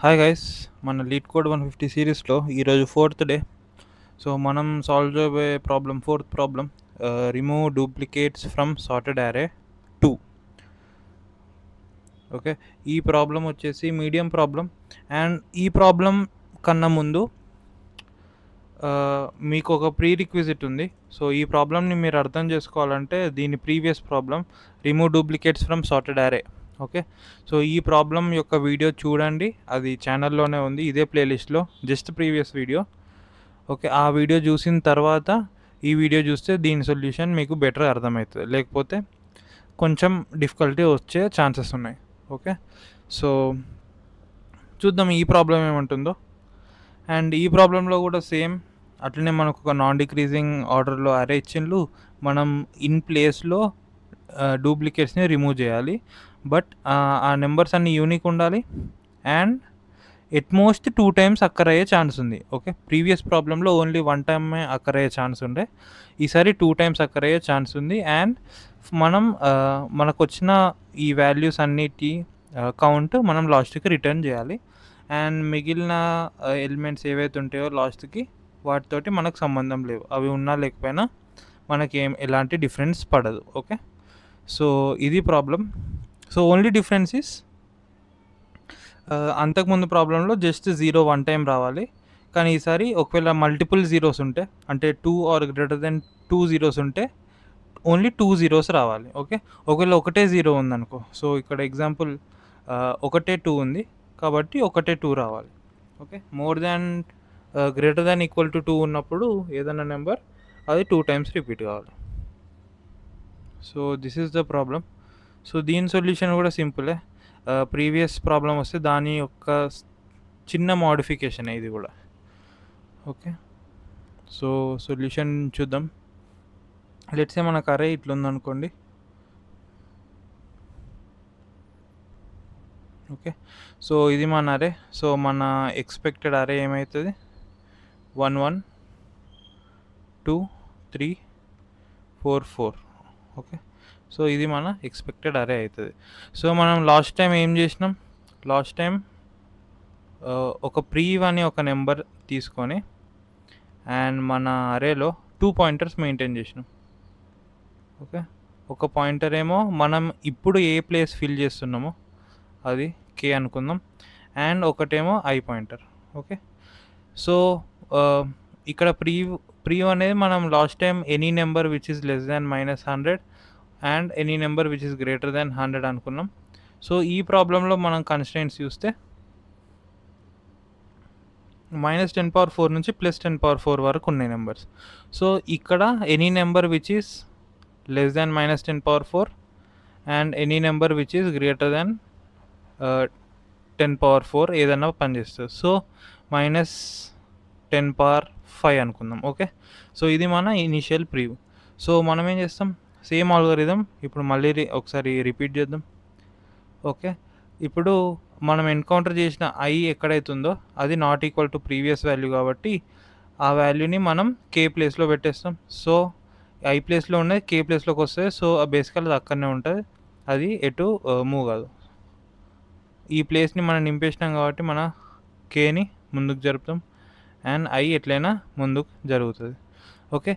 Hi guys, మన lead code 150 సిరీస్లో ఈరోజు ఫోర్త్ డే. సో మనం సాల్వ్ చేయబోయే problem fourth problem, remove duplicates from sorted అరే 2. ఓకే, ఈ ప్రాబ్లం వచ్చేసి మీడియం ప్రాబ్లం. అండ్ ఈ ప్రాబ్లం కన్నా ముందు మీకు ఒక ప్రీ రిక్విజిట్ ఉంది. సో ఈ ప్రాబ్లమ్ని మీరు అర్థం చేసుకోవాలంటే దీని previous problem remove duplicates from sorted అరే. ఓకే, సో ఈ ప్రాబ్లం యొక్క వీడియో చూడండి, అది ఛానల్లోనే ఉంది, ఇదే ప్లేలిస్ట్లో, జస్ట్ ప్రీవియస్ వీడియో. ఓకే, ఆ వీడియో చూసిన తర్వాత ఈ వీడియో చూస్తే దీని సొల్యూషన్ మీకు బెటర్ అర్థమవుతుంది, లేకపోతే కొంచెం డిఫికల్టీ వచ్చే ఛాన్సెస్ ఉన్నాయి. ఓకే, సో చూద్దాం ఈ ప్రాబ్లం ఏమంటుందో. అండ్ ఈ ప్రాబ్లంలో కూడా సేమ్ అట్లనే మనకు ఒక నాన్ డిక్రీజింగ్ ఆర్డర్లో అరే ఇచ్చిండ్రు, మనం ఇన్ ప్లేస్లో డూప్లికేట్స్ని రిమూవ్ చేయాలి. బట్ ఆ నెంబర్స్ అన్నీ యూనిక్ ఉండాలి అండ్ ఎట్మోస్ట్ 2 times అక్కర్ అయ్యే ఛాన్స్ ఉంది. ఓకే, ప్రీవియస్ ప్రాబ్లంలో ఓన్లీ 1 time అక్కర్ అయ్యే ఛాన్స్ ఉండే, ఈసారి 2 times అక్కర్ అయ్యే ఛాన్స్ ఉంది. అండ్ మనం మనకు వచ్చిన ఈ వాల్యూస్ అన్నిటి కౌంట్ మనం లాస్ట్కి రిటర్న్ చేయాలి. అండ్ మిగిలిన ఎలిమెంట్స్ ఏవైతే ఉంటాయో లాస్ట్కి వాటితోటి మనకు సంబంధం లేవు, అవి ఉన్నా లేకపోయినా మనకి ఎలాంటి డిఫరెన్స్ పడదు. ఓకే, సో ఇది problem. So only difference is అంతకుముందు ప్రాబ్లంలో జస్ట్ 0 1 time రావాలి, కానీ ఈసారి ఒకవేళ మల్టిపుల్ జీరోస్ ఉంటే, అంటే 2 or greater than 2 zeros ఉంటే ఓన్లీ 2 zeros రావాలి. ఓకే, ఒకవేళ ఒకటే 0 ఉందనుకో, సో ఇక్కడ ఎగ్జాంపుల్ ఒకటే 2 ఉంది కాబట్టి ఒకటే 2 రావాలి. Okay, more than greater than equal to 2 ఉన్నప్పుడు ఏదైనా నెంబర్ అది 2 times రిపీట్ కావాలి. So this is the problem. So దీని సొల్యూషన్ కూడా సింపులే, ప్రీవియస్ ప్రాబ్లం వస్తే దాని యొక్క చిన్న మోడిఫికేషన్ ఇది కూడా. ఓకే, సో సొల్యూషన్ చూద్దాం. లెట్స్ సే మనకు అరే ఇట్లుందనుకోండి. ఓకే, సో ఇది మన అరే. సో మన ఎక్స్పెక్టెడ్ అరే ఏమవుతుంది, 1 1 2 3 4 4. ఓకే, సో ఇది మన ఎక్స్పెక్టెడ్ అరే అవుతుంది. సో మనం లాస్ట్ టైం ఏం చేసినాం, లాస్ట్ టైం ఒక ప్రీవ్ అని ఒక నెంబర్ తీసుకొని అండ్ మన అరేలో 2 pointers మెయింటైన్ చేసినాం. ఓకే, ఒక పాయింటర్ ఏమో మనం ఇప్పుడు ఏ ప్లేస్ ఫిల్ చేస్తున్నామో అది కే అనుకుందాం, అండ్ ఒకటేమో ఐ పాయింటర్. ఓకే, సో ఇక్కడ ప్రీవ్ అనేది మనం last time any number which is less than -100 and any number which is greater than 100 అనుకున్నాం. సో ఈ ప్రాబ్లంలో మనం కన్స్ట్రెయింట్స్ చూస్తే -10⁴ నుంచి +10⁴ వరకు ఉన్నాయి నెంబర్స్. సో ఇక్కడ any number which is less than -10⁴ and any number which is greater than 10⁴ ఏదన్నా పనిచేస్తుంది. సో -10⁵ అనుకుందాం. ఓకే, సో ఇది మన ఇనిషియల్ ప్రీవ్. సో మనం ఏం చేస్తాం, సేమ్ ఆల్గోరిథం ఇప్పుడు మళ్ళీ ఒకసారి రిపీట్ చేద్దాం. ఓకే, ఇప్పుడు మనం ఎన్కౌంటర్ చేసిన ఐ ఎక్కడైతుందో అది not equal to previous value కాబట్టి ఆ వాల్యూని మనం కే ప్లేస్లో పెట్టేస్తాం. సో ఐ ప్లేస్లో ఉన్నది కే ప్లేస్లోకి వస్తుంది. సో బేసికల్ అది అక్కడనే ఉంటుంది, అది ఎటు మూవ్ కాదు. ఈ ప్లేస్ని మనం నింపేసినాం కాబట్టి మన కేని ముందుకు జరుపుతాం అండ్ ఐ ఎట్లయినా ముందుకు జరుగుతుంది. ఓకే,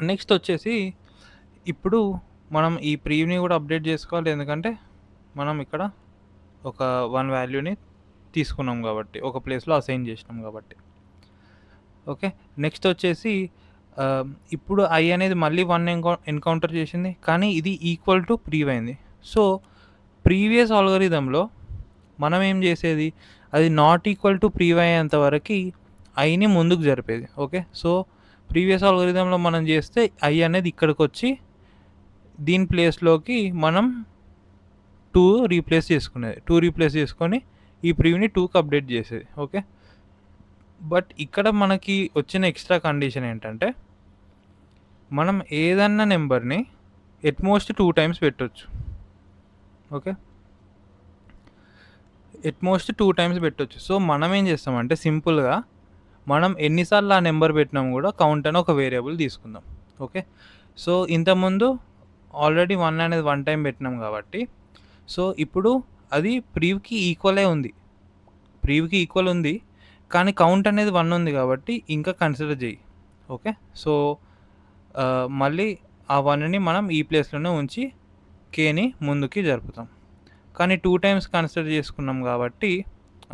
నెక్స్ట్ వచ్చేసి ఇప్పుడు మనం ఈ ప్రీవ్ని కూడా అప్డేట్ చేసుకోవాలి, ఎందుకంటే మనం ఇక్కడ ఒక 1 వాల్యూని తీసుకున్నాం కాబట్టి, ఒక ప్లేస్లో అసైన్ చేసినాం కాబట్టి. ఓకే, నెక్స్ట్ వచ్చేసి ఇప్పుడు ఐ అనేది మళ్ళీ 1 ఎన్కౌంటర్ చేసింది, కానీ ఇది ఈక్వల్ టు ప్రీవ్ అయింది. సో ప్రీవియస్ ఆల్గోరిథంలో మనం ఏం చేసేది, అది నాట్ ఈక్వల్ టు ప్రీవ్ అయ్యేంత వరకు ఐని ముందుకు జరిపేది. ఓకే, సో ప్రీవియస్ ఆల్గోరిథంలో మనం చేస్తే ఐ అనేది ఇక్కడికి వచ్చి దీని ప్లేస్లోకి మనం 2 రీప్లేస్ చేసుకునేది, 2 రీప్లేస్ చేసుకొని ఈ ప్రీవ్ని 2కి అప్డేట్ చేసేది. ఓకే, బట్ ఇక్కడ మనకి వచ్చిన ఎక్స్ట్రా కండిషన్ ఏంటంటే మనం ఏదన్నా నెంబర్ని ఎట్మోస్ట్ 2 times పెట్టవచ్చు. ఓకే, ఎట్మోస్ట్ 2 times పెట్టవచ్చు. సో మనం ఏం చేస్తామంటే సింపుల్గా మనం ఎన్నిసార్లు ఆ నెంబర్ పెట్టినాం కూడా కౌంట్ అని ఒక వేరియబుల్ తీసుకుందాం. ఓకే, సో ఇంతకుముందు ఆల్రెడీ 1 అనేది 1 time పెట్టినాం కాబట్టి, సో ఇప్పుడు అది ప్రీవ్‌కి ఈక్వలే ఉంది. ప్రీవ్‌కి ఈక్వల్ ఉంది. కానీ కౌంట్ అనేది 1 ఉంది కాబట్టి ఇంకా కన్సిడర్ చెయ్యి. ఓకే. సో, మళ్ళీ ఆ 1ని మనం ఈ ప్లేస్‌లోనే ఉంచి కేని ముందుకి జరుపుతాం. కానీ 2 టైమ్స్ కన్సిడర్ చేసుకున్నాం కాబట్టి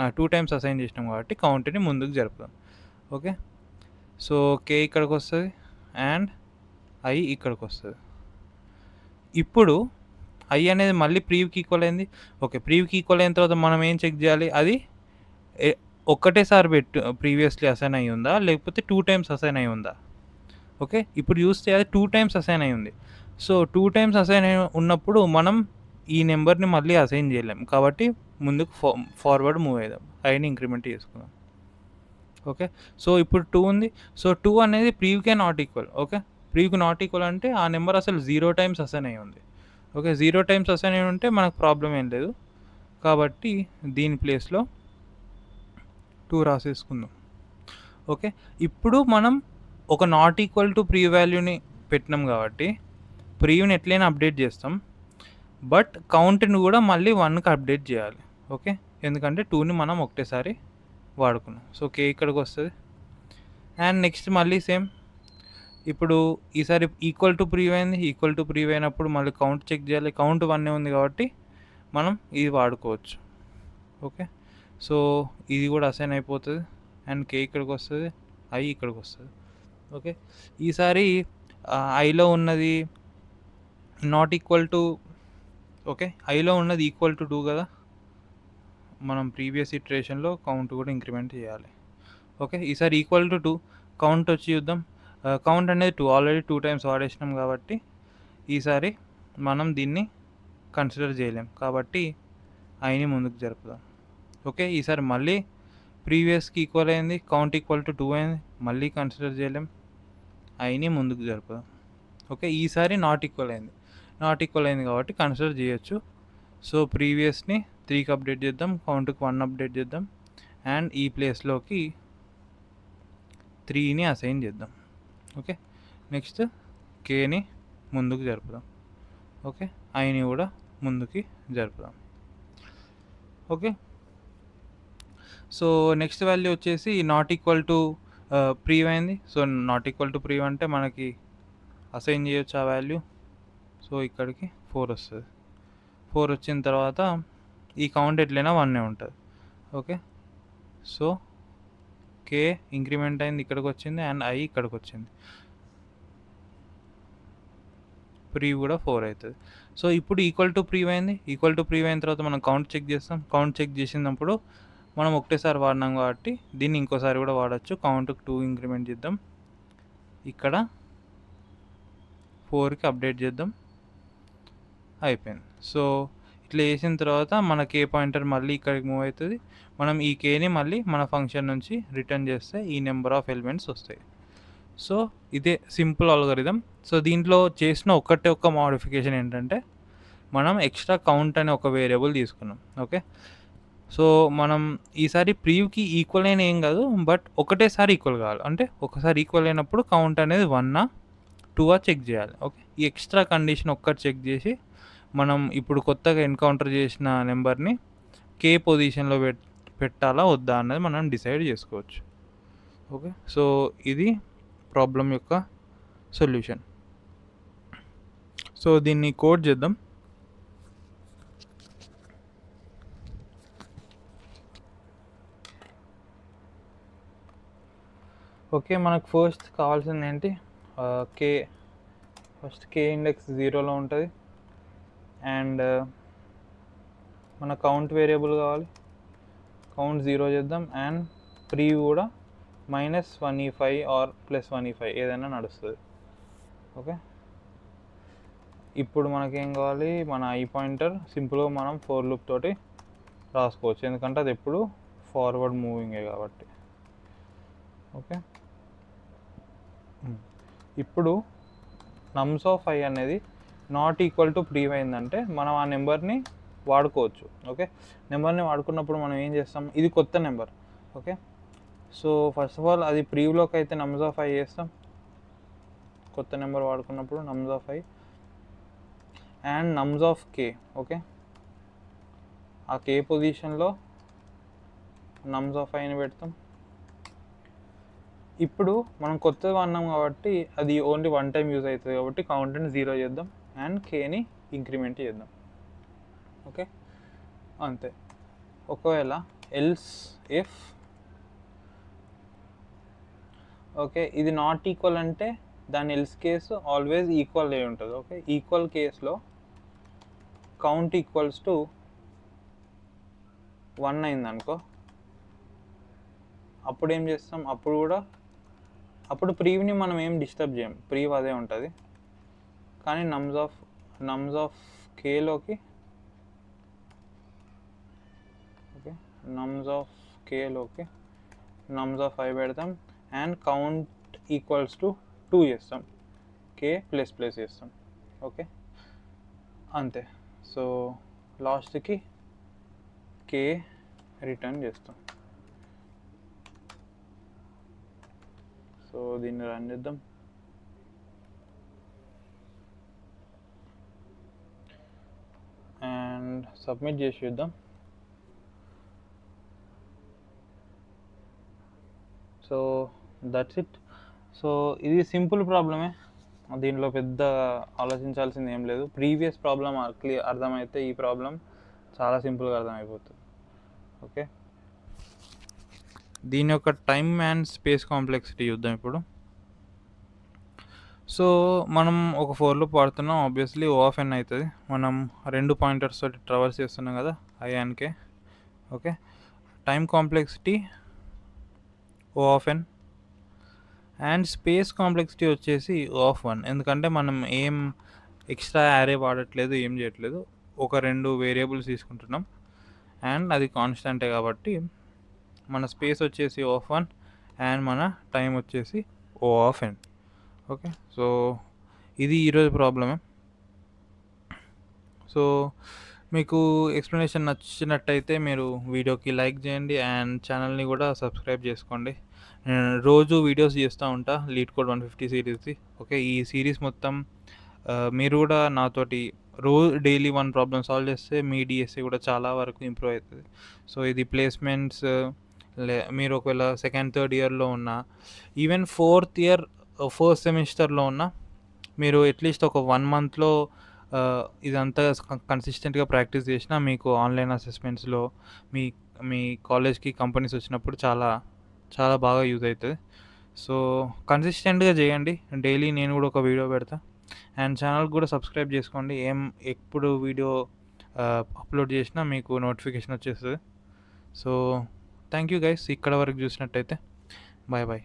2 టైమ్స్ అసైన్ చేసినాం కాబట్టి కౌంట్‌ని ముందుకు జరుపుదాం. ఓకే. సో, కే ఇక్కడికొస్తది అండ్ ఐ ఇక్కడికొస్తది. ఇప్పుడు ఐ అనేది మళ్ళీ ప్రీవ్‌కి ఈక్వల్ అయింది. ఓకే. ప్రీవ్‌కి ఈక్వల్ అయిన తర్వాత మనం ఏం చెక్ చేయాలి? అది ఒక్కటేసారి ప్రీవియస్‌లీ అసైన్ అయ్యి ఉందా? లేకపోతే 2 టైమ్స్ అసైన్ అయ్యి ఉందా? ఓకే. ఇప్పుడు చూస్తే అది 2 టైమ్స్ అసైన్ అయ్యి ఉంది. సో, 2 టైమ్స్ అసైన్ అయ్యి ఉన్నప్పుడు మనం ఈ నెంబర్‌ని మళ్ళీ అసైన్ చేయలేం. కాబట్టి ముందుకు ఫార్వర్డ్ మూవ్ అయిదాం. ఐని ఇంక్రిమెంట్ చేసుకుందాం. ఓకే. సో, ఇప్పుడు 2 ఉంది. సో, 2 అనేది ప్రీవ్‌కే నాట్ ఈక్వల్. ఓకే. ప్రీవ్‌కి నాట్ ఈక్వల్ అంటే ఆ నెంబర్ అసలు 0 టైమ్స్ అసైన్ అయ్యి ఉంది. ఓకే. 0 టైమ్స్ అసైన్ అయ్యి ఉంటే మనకు ప్రాబ్లమ్ ఏం లేదు. కాబట్టి దీని ప్లేస్‌లో 2 రాసేసుకుందాం. ఓకే. ఇప్పుడు మనం ఒక నాట్ ఈక్వల్ టు ప్రీ వాల్యూని పెట్టినాం కాబట్టి ప్రీవ్‌ని ఎట్లైనా అప్డేట్ చేస్తాం. బట్ కౌంట్‌ని కూడా మళ్ళీ 1కి అప్డేట్ చేయాలి. ఓకే. ఎందుకంటే 2ని మనం ఒకటేసారి వాడుకున్నాం. సో, కే ఇక్కడికొస్తది. అండ్ నెక్స్ట్ మళ్ళీ సేమ్. ఇప్పుడు ఈసారి ఈక్వల్ టు ప్రీవ్ అయింది. ఈక్వల్ టు ప్రీవ్ అయినప్పుడు మళ్ళీ కౌంట్ చెక్ చేయాలి. కౌంట్ 1 ఉంది కాబట్టి మనం ఇది వాడుకోవచ్చు. ఓకే. సో, ఇది కూడా అసైన్ అయిపోతుంది. అండ్ కే ఇక్కడికొస్తది. ఐ ఇక్కడికొస్తది. ఓకే. ఈసారి ఐలో ఉన్నది నాట్ ఈక్వల్ టు ఓకే. ఐలో ఉన్నది ఈక్వల్ టు 2 కదా! మనం ప్రీవియస్ ఇటరేషన్‌లో కౌంట్ కూడా ఇంక్రిమెంట్ చేయాలి. ఓకే. ఈసారి ఈక్వల్ టు 2 కౌంట్ వచ్చి చూద్దాం. కౌంట్ అనేది 2 ఆల్రెడీ 2 టైమ్స్ వాడేసినాం కాబట్టి ఈసారి మనం దీన్ని కన్సిడర్ చేయలేం. కాబట్టి ఐని ముందుకు జరుపుదాం. ఓకే. ఈసారి మళ్ళీ ప్రీవియస్‌కి ఈక్వల్ అయింది. కౌంట్ ఈక్వల్ టు 2 అయింది. మళ్ళీ కన్సిడర్ చేయలేం. ఐని ముందుకు జరుపుదాం. ఓకే. ఈసారి నాట్ ఈక్వల్ అయింది. నాట్ ఈక్వల్ అయింది కాబట్టి కన్సిడర్ చేయొచ్చు. సో, ప్రీవియస్‌ని 3కి అప్డేట్ చేద్దాం. కౌంట్‌కి 1 అప్డేట్ చేద్దాం. అండ్ ఈ ప్లేస్‌లోకి 3ని అసైన్ చేద్దాం. ఓకే. నెక్స్ట్ కేని ముందుకు జరుపుదాం. ఓకే. ఐని కూడా ముందుకి జరుపుదాం. ఓకే. సో, నెక్స్ట్ వాల్యూ వచ్చేసి నాట్ ఈక్వల్ టు ప్రీవ్ అయింది. So, not equal to prev అంటే మనకి అసైన్ చేయొచ్చు ఆ వాల్యూ. సో, ఇక్కడికి 4 వస్తుంది. 4 వచ్చిన తర్వాత ఈ కౌంట్ ఎట్లయినా 1 ఉంటుంది. ఓకే. సో, కే ఇంక్రిమెంట్ అయింది, ఇక్కడికి వచ్చింది. అండ్ ఐ ఇక్కడికి వచ్చింది. ప్రీవ్ కూడా 4 అవుతుంది. సో, ఇప్పుడు ఈక్వల్ టు ప్రీవ్ అయింది. ఈక్వల్ టు ప్రీవ్ అయిన తర్వాత మనం కౌంట్ చెక్ చేస్తాం. కౌంట్ చెక్ చేసినప్పుడు మనం ఒకటేసారి వాడినాం కాబట్టి దీన్ని ఇంకోసారి కూడా వాడచ్చు. కౌంట్కి 2 ఇంక్రిమెంట్ చేద్దాం. ఇక్కడ 4కి అప్డేట్ చేద్దాం. అయిపోయింది. సో, ఇట్లా చేసిన తర్వాత మన కే పాయింటర్ మళ్ళీ ఇక్కడికి మూవ్ అవుతుంది. మనం ఈ కేని మళ్ళీ మన ఫంక్షన్ నుంచి రిటర్న్ చేస్తే ఈ నెంబర్ ఆఫ్ ఎలిమెంట్స్ వస్తాయి. సో, ఇదే సింపుల్ అల్గోరిథం. సో, దీంట్లో చేసిన ఒక్క మోడిఫికేషన్ ఏంటంటే మనం ఎక్స్ట్రా కౌంట్ అనే ఒక వేరియబుల్ తీసుకున్నాం. ఓకే. సో, మనం ఈసారి ప్రీవ్‌కి ఈక్వల్ అయిన ఏం కాదు. బట్ ఒకటేసారి ఈక్వల్ కావాలి. అంటే ఒకసారి ఈక్వల్ అయినప్పుడు కౌంట్ అనేది 1 2 చెక్ చేయాలి. ఓకే. ఈ ఎక్స్ట్రా కండిషన్ ఒక్కటి చెక్ చేసి మనం ఇప్పుడు కొత్తగా ఎన్కౌంటర్ చేసిన నెంబర్ని కే పొజిషన్లో పెట్టాలా వద్దా అన్నది మనం డిసైడ్ చేసుకోవచ్చు. ఓకే. సో, ఇది ప్రాబ్లం యొక్క సొల్యూషన్. సో, దీన్ని కోడ్ చేద్దాం. ఓకే. మనకు ఫస్ట్ కావాల్సింది ఏంటి? కే ఫస్ట్ కే ఇండెక్స్ 0లో ఉంటుంది. అండ్ మన కౌంట్ వేరియబుల్ కావాలి. కౌంట్ 0 చేద్దాం. అండ్ ప్రీవ్ కూడా -1e5 ఆర్ +1e5 ఏదైనా నడుస్తుంది. ఓకే. ఇప్పుడు మనకేం కావాలి? మన ఐ పాయింటర్ సింపుల్గా మనం ఫోర్ లూప్ తోటి రాసుకోవచ్చు. ఎందుకంటే అది ఎప్పుడు ఫార్వర్డ్ మూవింగే కాబట్టి. ఓకే. ఇప్పుడు నమ్స్ ఆఫ్ ఐ అనేది నాట్ ఈక్వల్ టు ప్రీవ్ అయిందంటే మనం ఆ నెంబర్ని వాడుకోవచ్చు. ఓకే. నెంబర్ని వాడుకున్నప్పుడు మనం ఏం చేస్తాం? ఇది కొత్త number. Okay. So, first of all అది ప్రీవ్లోకి అయితే నమ్స్ ఆఫ్ ఐ చేస్తాం. కొత్త నెంబర్ వాడుకున్నప్పుడు nums of i and nums of k. Okay. ఆ కే పొజిషన్లో నమ్స్ ఆఫ్ ఐని పెడతాం. ఇప్పుడు మనం కొత్తగా అన్నాం కాబట్టి అది ఓన్లీ వన్ టైం యూజ్ అవుతుంది కాబట్టి కౌంట్ని 0 చేద్దాం అండ్ కేని ఇంక్రిమెంట్ చేద్దాం. ఓకే, అంతే. ఒకవేళ ఎల్స్ ఇఫ్ ఓకే ఇది నాట్ ఈక్వల్ అంటే దాని ఎల్స్ కేసు ఆల్వేస్ ఈక్వల్ అయి ఉంటుంది. ఓకే, ఈక్వల్ కేసులో కౌంట్ ఈక్వల్స్ టు 1 అయింది అనుకో, అప్పుడు ఏం చేస్తాం, అప్పుడు ప్రీవ్ని మనం ఏం డిస్టర్బ్ చేయం, ప్రీవ్ అదే ఉంటుంది. కానీ నమ్స్ ఆఫ్ కేలోకి ఓకే నమ్స్ ఆఫ్ ఐ పెడతాం అండ్ కౌంట్ ఈక్వల్స్ టు 2 చేస్తాం, కే ప్లస్ చేస్తాం. ఓకే, అంతే. సో లాస్ట్కి కే రిటర్న్ చేస్తాం. సో దీన్ని రన్ చేద్దాం. అండ్ సబ్మిట్ చేసి చూద్దాం. So that's it. సో ఇది సింపుల్ ప్రాబ్లమే, దీనిలో పెద్ద ఆలోచించాల్సింది ఏం లేదు. ప్రీవియస్ ప్రాబ్లం అర్థమైతే ఈ ప్రాబ్లం చాలా సింపుల్గా అర్థమైపోతుంది. ఓకే, దీని యొక్క టైమ్ అండ్ స్పేస్ కాంప్లెక్సిటీ చూద్దాం ఇప్పుడు. సో మనం ఒక ఫోర్ లూప్ వాడుతున్నాం, ఆబ్వియస్లీ ఓ ఆఫ్ ఎన్ అవుతుంది. మనం 2 పాయింటర్స్ తోటి ట్రావర్స్ చేస్తున్నాం కదా, I and K. Okay, time complexity O of N and space complexity వచ్చేసి ఓ ఆఫ్ 1. ఎందుకంటే మనం ఏం ఎక్స్ట్రా యారే వాడట్లేదు, ఏం చేయట్లేదు, ఒక 2 వేరియబుల్స్ తీసుకుంటున్నాం అండ్ అది కాన్స్టెంటే కాబట్టి మన స్పేస్ వచ్చేసి ఓ ఆఫ్ 1 అండ్ మన టైం వచ్చేసి O of N. Okay, so ఇది ఈరోజు ప్రాబ్లమే. సో మీకు ఎక్స్ప్లెనేషన్ నచ్చినట్టయితే మీరు వీడియోకి లైక్ చేయండి అండ్ ఛానల్ని కూడా సబ్స్క్రైబ్ చేసుకోండి. నేను రోజు వీడియోస్ చేస్తూ ఉంటా లీడ్ కోడ్ 150 సిరీస్ది. ఓకే, ఈ సిరీస్ మొత్తం మీరు కూడా నాతోటి డైలీ 1 ప్రాబ్లమ్ సాల్వ్ చేస్తే మీ డిఎస్సి కూడా చాలా వరకు ఇంప్రూవ్ అవుతుంది. సో ఇది ప్లేస్మెంట్స్ మీరు ఒకవేళ సెకండ్ థర్డ్ ఇయర్లో ఉన్న, ఈవెన్ ఫోర్త్ ఇయర్ ఫస్ట్ సెమిస్టర్లో ఉన్న, మీరు అట్లీస్ట్ ఒక 1 మంత్లో ఇదంతా కన్సిస్టెంట్గా ప్రాక్టీస్ చేసినా మీకు ఆన్లైన్ అసెస్మెంట్స్లో మీ కాలేజ్కి కంపెనీస్ వచ్చినప్పుడు చాలా చాలా బాగా యూజ్ అవుతుంది. సో కన్సిస్టెంట్గా చేయండి, డైలీ నేను కూడా ఒక వీడియో పెడతా అండ్ ఛానల్ కూడా సబ్స్క్రైబ్ చేసుకోండి. ఎప్పుడు వీడియో అప్లోడ్ చేసినా మీకు నోటిఫికేషన్ వచ్చేస్తుంది. సో థ్యాంక్ యూ గైస్, ఇక్కడ వరకు చూసినట్టయితే. Bye bye.